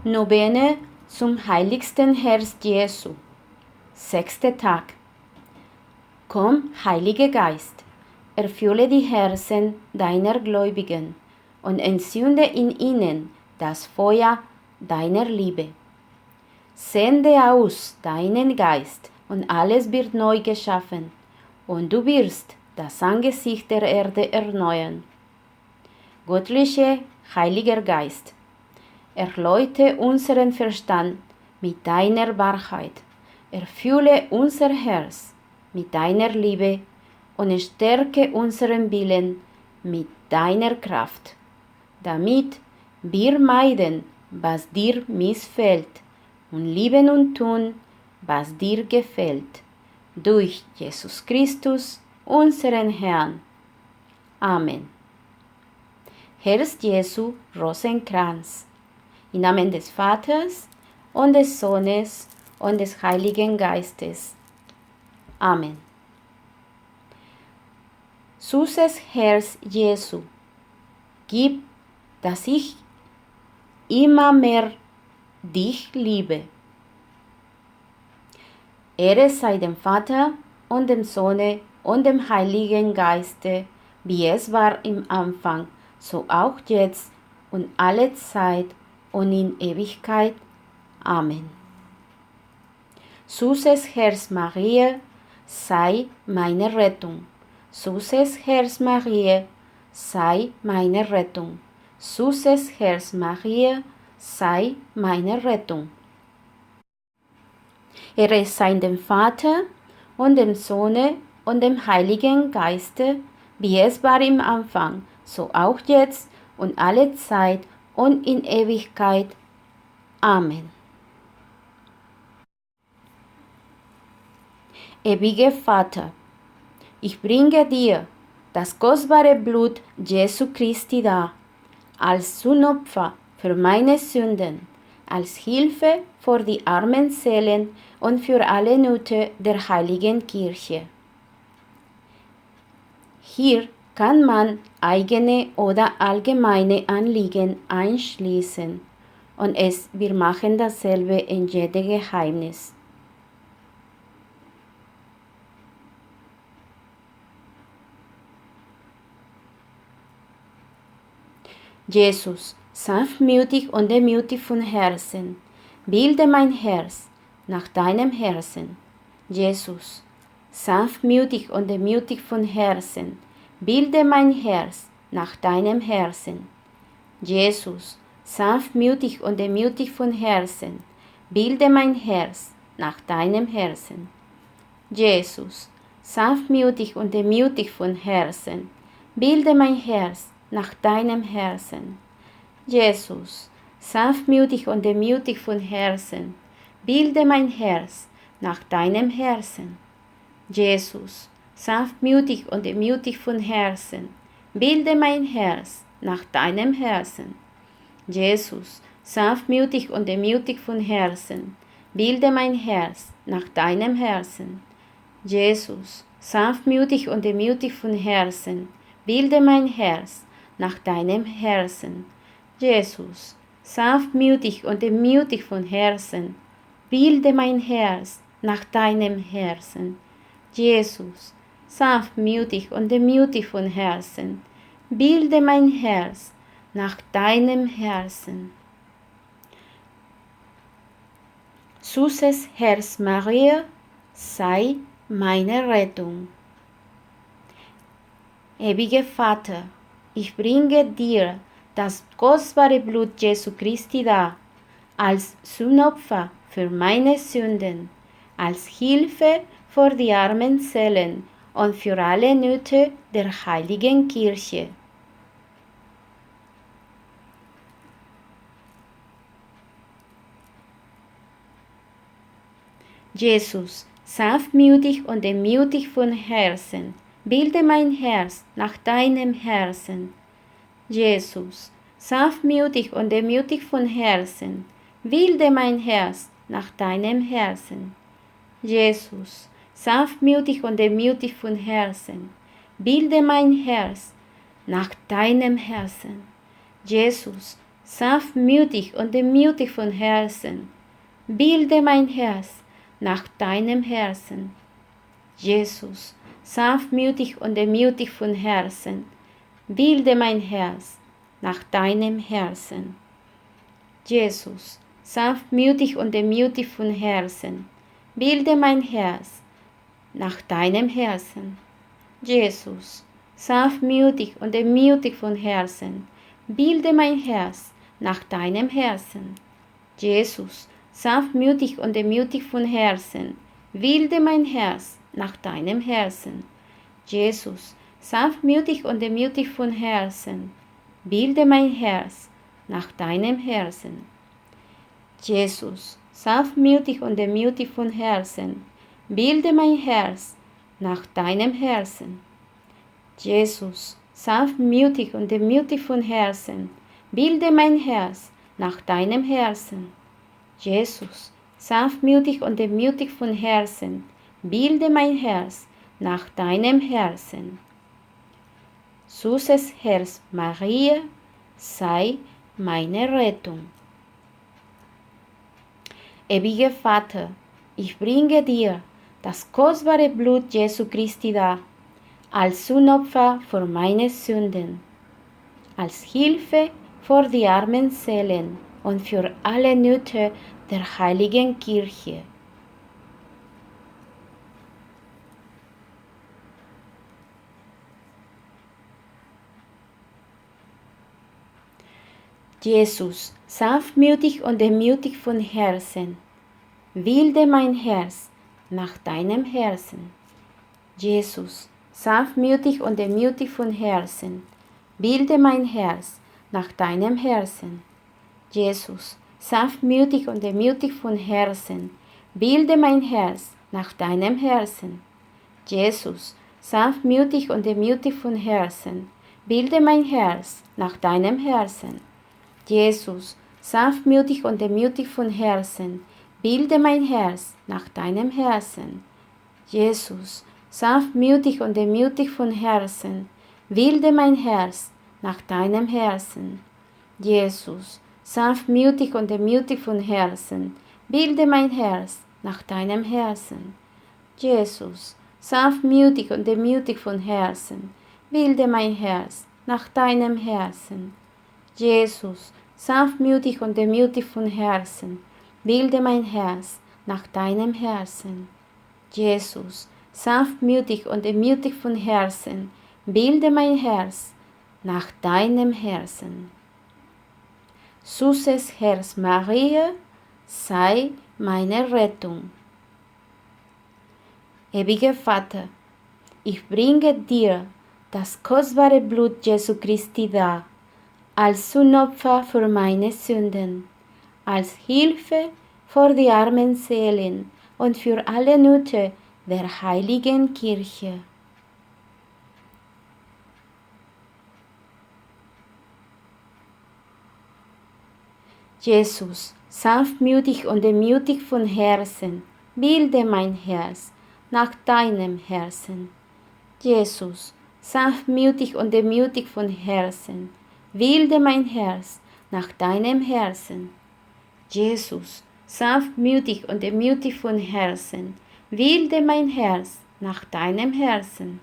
Novene zum Heiligsten Herz Jesu. 6. Tag. Komm, Heiliger Geist, erfülle die Herzen deiner Gläubigen und entzünde in ihnen das Feuer deiner Liebe. Sende aus deinen Geist und alles wird neu geschaffen und du wirst das Angesicht der Erde erneuern. Göttlicher, Heiliger Geist, erleuchte unseren Verstand mit deiner Wahrheit, erfülle unser Herz mit deiner Liebe und stärke unseren Willen mit deiner Kraft, damit wir meiden, was dir missfällt, und lieben und tun, was dir gefällt, durch Jesus Christus, unseren Herrn. Amen. Herz Jesu Rosenkranz. Im Namen des Vaters und des Sohnes und des Heiligen Geistes. Amen. Süßes Herz Jesu, gib, dass ich immer mehr dich liebe. Ehre sei dem Vater und dem Sohne und dem Heiligen Geiste, wie es war im Anfang, so auch jetzt und alle Zeit und in Ewigkeit. Amen. Süßes Herz Mariä, sei meine Rettung. Süßes Herz Mariä, sei meine Rettung. Süßes Herz Mariä, sei meine Rettung. Ehre sei dem Vater und dem Sohne und dem Heiligen Geiste, wie es war im Anfang, so auch jetzt und alle Zeit und in Ewigkeit. Amen. Ewiger Vater, ich bringe dir das kostbare Blut Jesu Christi dar, als Sühnopfer für meine Sünden, als Hilfe für die armen Seelen und für alle Nöte der Heiligen Kirche. Hier kann man eigene oder allgemeine Anliegen einschließen und wir machen dasselbe in jedem Geheimnis. Jesus, sanftmütig und demütig von Herzen, bilde mein Herz nach deinem Herzen. Jesus, sanftmütig und demütig von Herzen, bilde mein Herz nach deinem Herzen. Jesus, sanftmütig und demütig von Herzen, bilde mein Herz nach deinem Herzen. Jesus, sanftmütig und demütig von Herzen, bilde mein Herz nach deinem Herzen. Jesus, sanftmütig und demütig von Herzen, bilde mein Herz nach deinem Herzen. Jesus, sanftmütig und demütig von Herzen, bilde mein Herz nach deinem Herzen. Jesus, sanftmütig und demütig von Herzen, bilde mein Herz nach deinem Herzen. Jesus, sanftmütig und demütig von Herzen, bilde mein Herz nach deinem Herzen. Jesus, sanftmütig und demütig von Herzen, bilde mein Herz nach deinem Herzen. Jesus, sanftmütig und demütig von Herzen, bilde mein Herz nach deinem Herzen. Süßes Herz Mariä, sei meine Rettung. Ewiger Vater, ich bringe dir das kostbare Blut Jesu Christi dar, als Sühnopfer für meine Sünden, als Hilfe für die armen Seelen und für alle Nöte der Heiligen Kirche. Jesus, sanftmütig und demütig von Herzen, bilde mein Herz nach deinem Herzen. Jesus, sanftmütig und demütig von Herzen, bilde mein Herz nach deinem Herzen. Jesus, sanftmütig und demütig von Herzen, bilde mein Herz nach deinem Herzen. Jesus, sanftmütig und demütig von Herzen. Bilde mein Herz nach deinem Herzen. Jesus, sanftmütig und demütig von Herzen. Bilde mein Herz nach deinem Herzen. Jesus, sanftmütig und demütig von Herzen. Bilde mein Herz nach deinem Herzen. Jesus, sanftmütig und demütig von Herzen. Bilde mein Herz nach deinem Herzen. Jesus, sanftmütig und demütig von Herzen. Bilde mein Herz nach deinem Herzen. Jesus, sanftmütig und demütig von Herzen. Bilde mein Herz nach deinem Herzen. Jesus, sanftmütig und demütig von Herzen. Bilde mein Herz nach deinem Herzen. Jesus, sanftmütig und demütig von Herzen. Bilde mein Herz nach deinem Herzen. Jesus, sanftmütig und demütig von Herzen. Bilde mein Herz nach deinem Herzen. Süßes Herz Mariä, sei meine Rettung. Ewiger Vater, ich bringe dir das kostbare Blut Jesu Christi dar, als Sühnopfer für meine Sünden, als Hilfe für die armen Seelen und für alle Nöte der Heiligen Kirche. Jesus, sanftmütig und demütig von Herzen, bilde mein Herz nach deinem Herzen. Jesus, sanftmütig und demütig von Herzen, bilde mein Herz nach deinem Herzen. Jesus, sanftmütig und demütig von Herzen, bilde mein Herz nach deinem Herzen. Jesus, sanftmütig und demütig von Herzen, bilde mein Herz nach deinem Herzen. Jesus, sanftmütig und demütig von Herzen, bilde mein Herz nach deinem Herzen. Jesus, sanftmütig und demütig von Herzen, bilde mein Herz nach deinem Herzen. Jesus, sanftmütig und demütig von Herzen, bilde mein Herz nach deinem Herzen. Jesus, sanftmütig und demütig von Herzen, bilde mein Herz nach deinem Herzen. Jesus, sanftmütig und demütig von Herzen, bilde mein Herz nach deinem Herzen. Jesus, sanftmütig und demütig von Herzen, bilde mein Herz nach deinem Herzen. Süßes Herz Mariä, sei meine Rettung. Ewiger Vater, ich bringe dir das kostbare Blut Jesu Christi dar, als Sühnopfer für meine Sünden, als Hilfe für die armen Seelen und für alle Nöte der Heiligen Kirche. Jesus, sanftmütig und demütig von Herzen, bilde mein Herz nach deinem Herzen. Jesus, sanftmütig und demütig von Herzen, bilde mein Herz nach deinem Herzen. Jesus, sanftmütig und demütig von Herzen, bilde mein Herz nach deinem Herzen.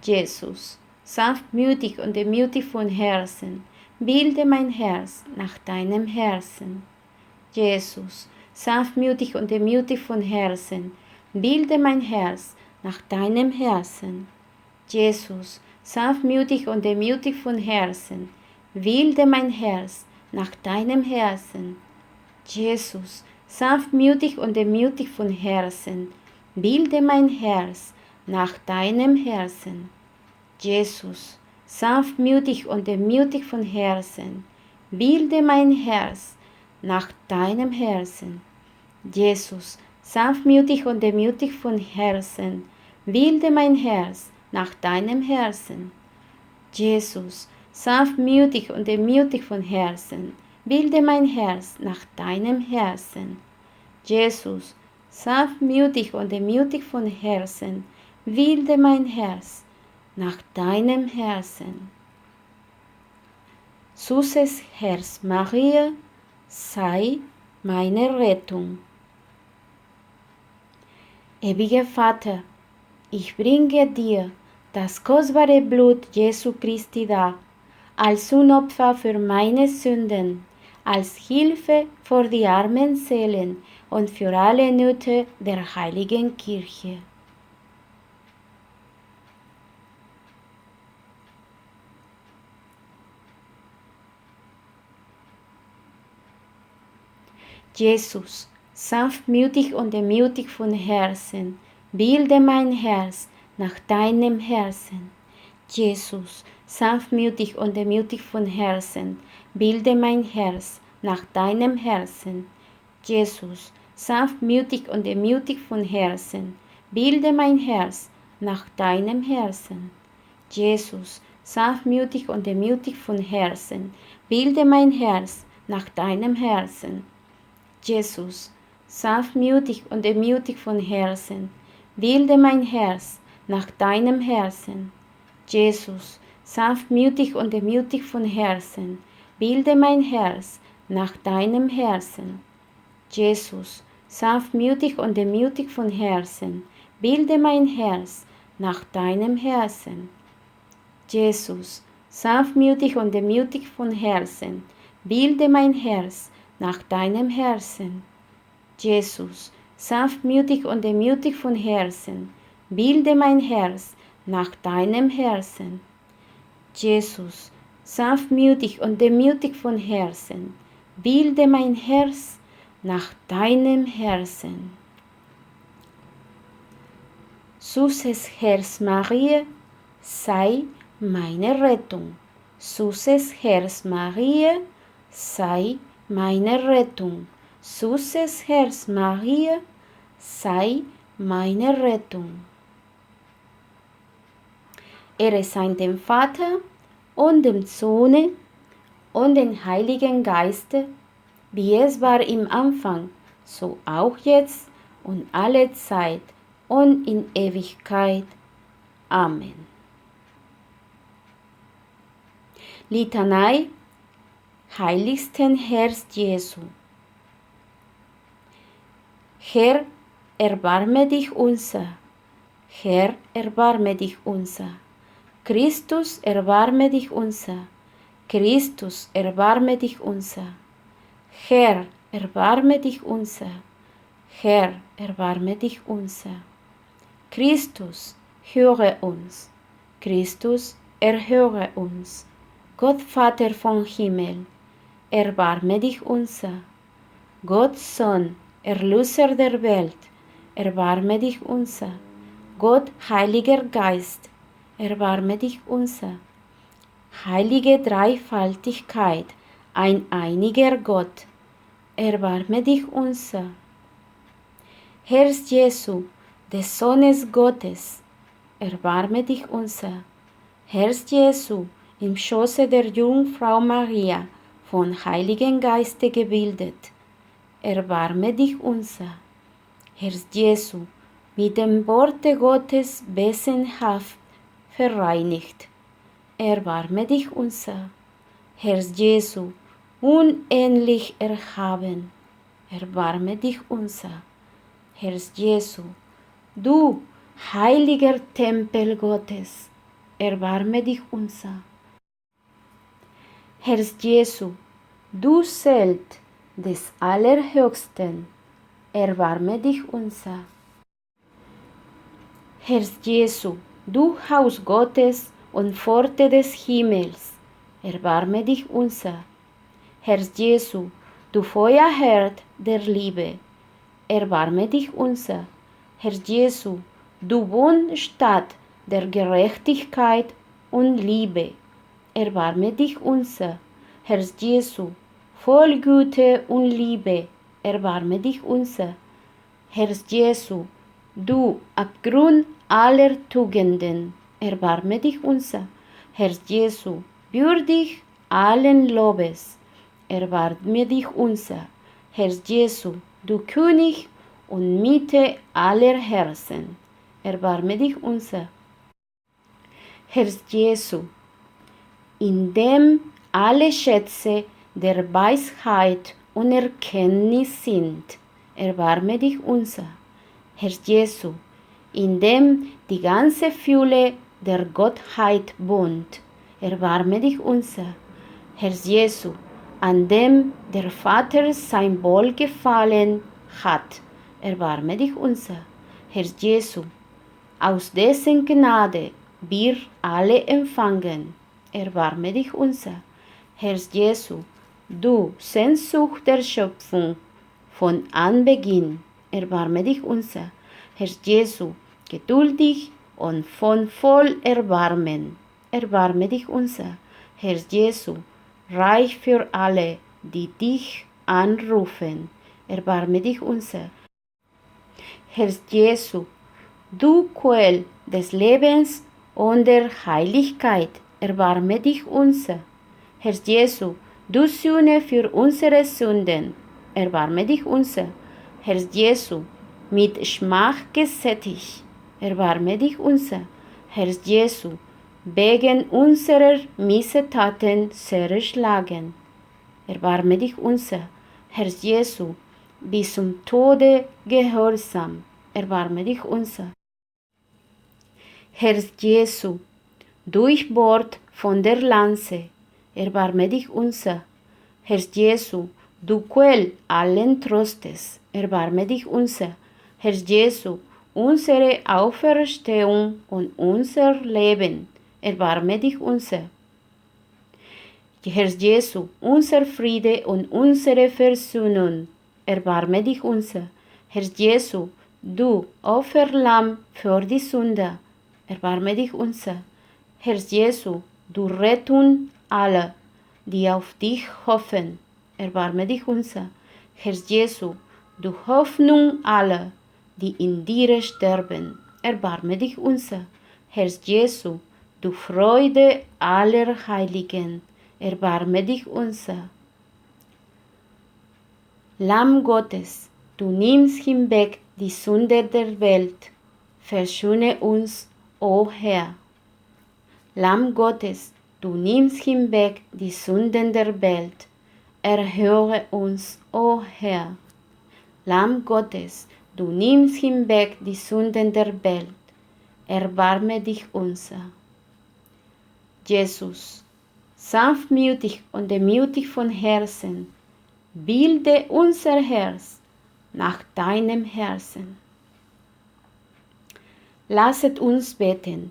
Jesus, sanftmütig und demütig von Herzen, bilde mein Herz nach deinem Herzen. Jesus, sanftmütig und demütig von Herzen, bilde mein Herz nach deinem Herzen. Jesus, sanftmütig und demütig von Herzen, bilde mein Herz nach deinem Herzen. Jesus, sanftmütig und demütig von Herzen, bilde mein Herz nach deinem Herzen. Jesus, sanftmütig und demütig von Herzen, bilde mein Herz nach deinem Herzen. Jesus, sanftmütig und demütig von Herzen, bilde mein Herz nach deinem Herzen. Jesus, sanftmütig und demütig von Herzen, bilde mein Herz nach deinem Herzen. Jesus, sanftmütig und demütig von Herzen, bilde mein Herz nach deinem Herzen. Süßes Herz Mariä, sei meine Rettung. Ewiger Vater, ich bringe dir das kostbare Blut Jesu Christi dar, als Sühnopfer für meine Sünden, als Hilfe für die armen Seelen und für alle Nöte der Heiligen Kirche. Jesus, sanftmütig und demütig von Herzen, bilde mein Herz nach deinem Herzen. Jesus, sanftmütig und demütig von Herzen, bilde mein Herz nach deinem Herzen. Jesus, sanftmütig und demütig von Herzen, bilde mein Herz nach deinem Herzen. Jesus, sanftmütig und demütig von Herzen, bilde mein Herz nach deinem Herzen. Jesus, sanftmütig und demütig von Herzen, bilde mein Herz nach deinem Herzen. Jesus, sanftmütig und demütig von Herzen, bilde mein Herz nach deinem Herzen. Jesus, sanftmütig und demütig von Herzen, bilde mein Herz nach deinem Herzen. Jesus, sanftmütig und demütig von Herzen, bilde mein Herz nach deinem Herzen. Jesus, sanftmütig und demütig von Herzen, bilde mein Herz nach deinem Herzen. Jesus, sanftmütig und demütig von Herzen, bilde mein Herz nach deinem Herzen. Süßes Herz Mariä, sei meine Rettung. Süßes Herz Mariä, sei meine Rettung. Süßes Herz Mariä, sei meine Rettung. Ehre sei dem Vater und dem Sohne und dem Heiligen Geiste, wie es war im Anfang, so auch jetzt und alle Zeit und in Ewigkeit. Amen. Litanei, Heiligsten Herz Jesu. Herr, erbarme dich unser. Herr, erbarme dich unser. Christus, erbarme dich unser. Christus, erbarme dich unser. Herr, erbarme dich unser. Herr, erbarme dich unser. Christus, höre uns. Christus, erhöre uns. Gott Vater vom Himmel, erbarme dich unser. Gott Sohn, Erlöser der Welt, erbarme dich unser. Gott Heiliger Geist, erbarme dich unser. Heilige Dreifaltigkeit, ein einiger Gott, erbarme dich unser. Herz Jesu, des Sohnes Gottes, erbarme dich unser. Herz Jesu, im Schoße der Jungfrau Maria, von Heiligen Geiste gebildet, erbarme dich unser. Herz Jesu, mit dem Worte Gottes wesenhaft verreinigt, erbarme dich unser. Herz Jesu, unendlich erhaben, erbarme dich unser. Herz Jesu, du heiliger Tempel Gottes, erbarme dich unser. Herz Jesu, du Zelt des Allerhöchsten, erbarme dich unser. Herz Jesu, du Haus Gottes und Pforte des Himmels, erbarme dich unser. Herz Jesu, du Feuerherd der Liebe, erbarme dich unser. Herr Jesu, du Wohnstatt der Gerechtigkeit und Liebe, erbarme dich unser. Herr Jesu, voll Güte und Liebe, erbarme dich unser. Herr Jesu, du Abgrund aller Tugenden, erbarme dich unser. Herr Jesu, würdig allen Lobes, erbarme dich unser. Herr Jesu, du König und Mitte aller Herzen, erbarme dich unser. Herr Jesu, in dem alle Schätze der Weisheit und Erkenntnis sind. Erbarme dich unser, Herr Jesu, in dem die ganze Fülle der Gottheit wohnt. Erbarme dich unser, Herr Jesu, an dem der Vater sein Wohlgefallen hat. Erbarme dich unser, Herr Jesu, aus dessen Gnade wir alle empfangen. Erbarme dich unser, Herr Jesu, du Sehnsucht der Schöpfung von Anbeginn. Erbarme dich unser, Herr Jesu, geduldig und von voll Erbarmen. Erbarme dich unser, Herr Jesu, reich für alle, die dich anrufen. Erbarme dich unser, Herr Jesu, du Quell des Lebens und der Heiligkeit. Erbarme dich unser, Herr Jesu, du Sühne für unsere Sünden. Erbarme dich unser, Herr Jesu, mit Schmach gesättigt. Erbarme dich unser, Herr Jesu, wegen unserer Missetaten zerschlagen. Erbarme dich unser, Herr Jesu, bis zum Tode gehorsam. Erbarme dich unser, Herr Jesu, durchbohrt von der Lanze. Erbarme dich unser, Herr Jesu, du Quell allen Trostes. Erbarme dich unser, Herr Jesu, unsere Auferstehung und unser Leben. Erbarme dich unser, Herr Jesu, unser Friede und unsere Versöhnung. Erbarme dich unser, Herr Jesu, du Opferlamm für die Sünder. Erbarme dich unser, Herr Jesu, du Rettung aller, die auf dich hoffen. Erbarme dich unser, Herr Jesu, du Hoffnung aller, die in dir sterben. Erbarme dich unser, Herr Jesu, du Freude aller Heiligen. Erbarme dich unser. Lamm Gottes, du nimmst hinweg die Sünde der Welt. Verschone uns, o Herr. Lamm Gottes, du nimmst hinweg die Sünden der Welt. Erhöre uns, o Herr. Lamm Gottes, du nimmst hinweg die Sünden der Welt. Erbarme dich unser. Jesus, sanftmütig und demütig von Herzen, bilde unser Herz nach deinem Herzen. Lasset uns beten.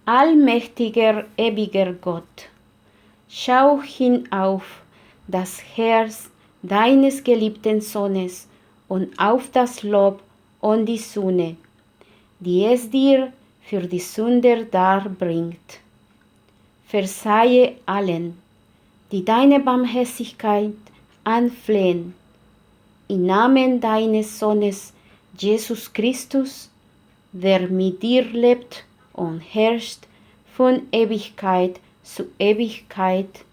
Allmächtiger, ewiger Gott, schau hin auf das Herz deines geliebten Sohnes und auf das Lob und die Sühne, die es dir für die Sünder darbringt. Verseihe allen, die deine Barmherzigkeit anflehen, im Namen deines Sohnes Jesus Christus, der mit dir lebt und herrscht von Ewigkeit zu Ewigkeit.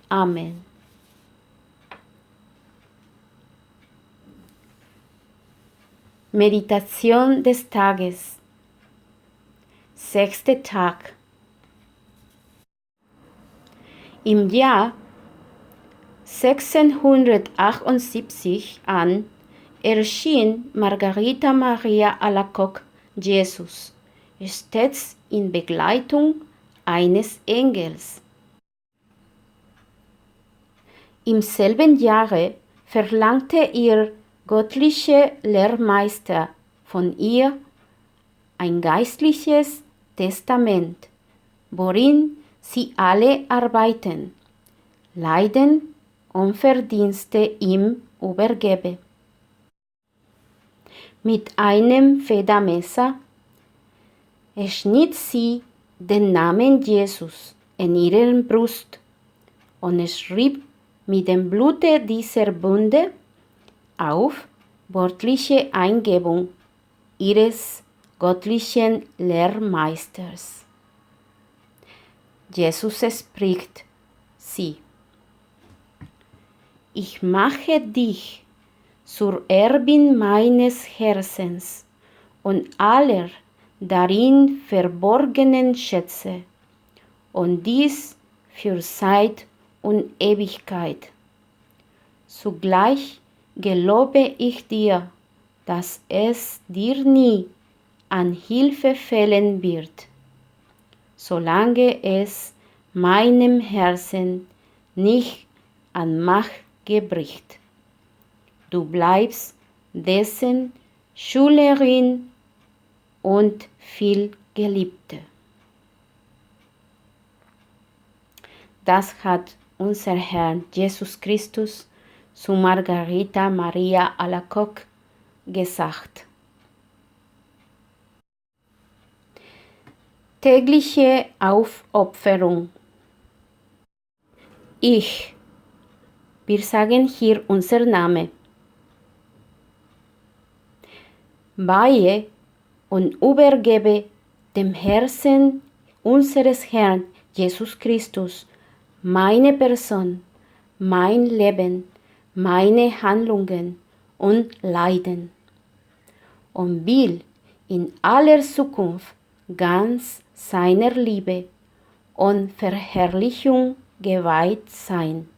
Amen. Meditation des Tages. 6. Tag. Im Jahr 1678 erschien Margarita Maria Alacoque Jesus, stets in Begleitung eines Engels. Im selben Jahre verlangte ihr göttlicher Lehrmeister von ihr ein geistliches Testament, worin sie alle Arbeiten, Leiden und Verdienste ihm übergebe. Mit einem Federmesser schnitt sie den Namen Jesus in ihrer Brust und schrieb mit dem Blute dieser Bünde auf wörtliche Eingebung ihres göttlichen Lehrmeisters. Jesus spricht sie: Ich mache dich zur Erbin meines Herzens und aller darin verborgenen Schätze, und dies für Zeit und Ewigkeit. Zugleich gelobe ich dir, dass es dir nie an Hilfe fehlen wird, solange es meinem Herzen nicht an Macht gebricht. Du bleibst dessen Schülerin und viel Geliebte. Das hat unser Herr Jesus Christus zu Margarita Maria Alacoque gesagt. Tägliche Aufopferung. Ich. Wir sagen hier unser Name. Weihe und übergebe dem Herzen unseres Herrn Jesus Christus meine Person, mein Leben, meine Handlungen und Leiden und will in aller Zukunft ganz seiner Liebe und Verherrlichung geweiht sein.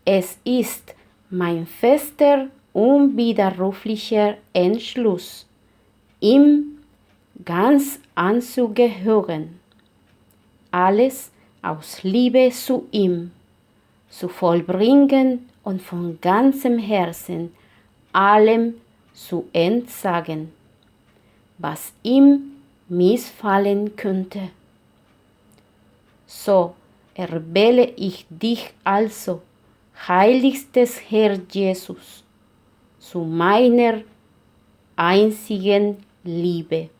Es ist mein fester, unwiderruflicher Entschluss, ihm ganz anzugehören, alles aus Liebe zu ihm zu vollbringen und von ganzem Herzen allem zu entsagen, was ihm missfallen könnte. So erwähle ich dich also, Heiligstes Herz Jesus, zu meiner einzigen Liebe.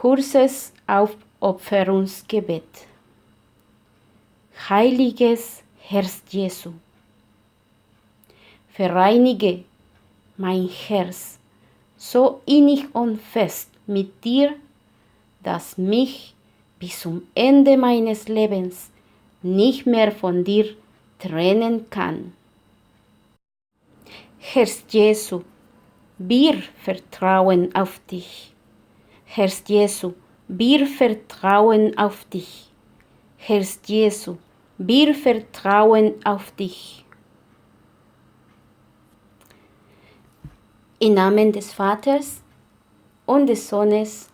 Kurzes Aufopferungsgebet. Heiliges Herz Jesu, vereinige mein Herz so innig und fest mit dir, dass mich bis zum Ende meines Lebens nicht mehr von dir trennen kann. Herz Jesu, wir vertrauen auf dich. Herz Jesu, wir vertrauen auf dich. Herz Jesu, wir vertrauen auf dich. Im Namen des Vaters und des Sohnes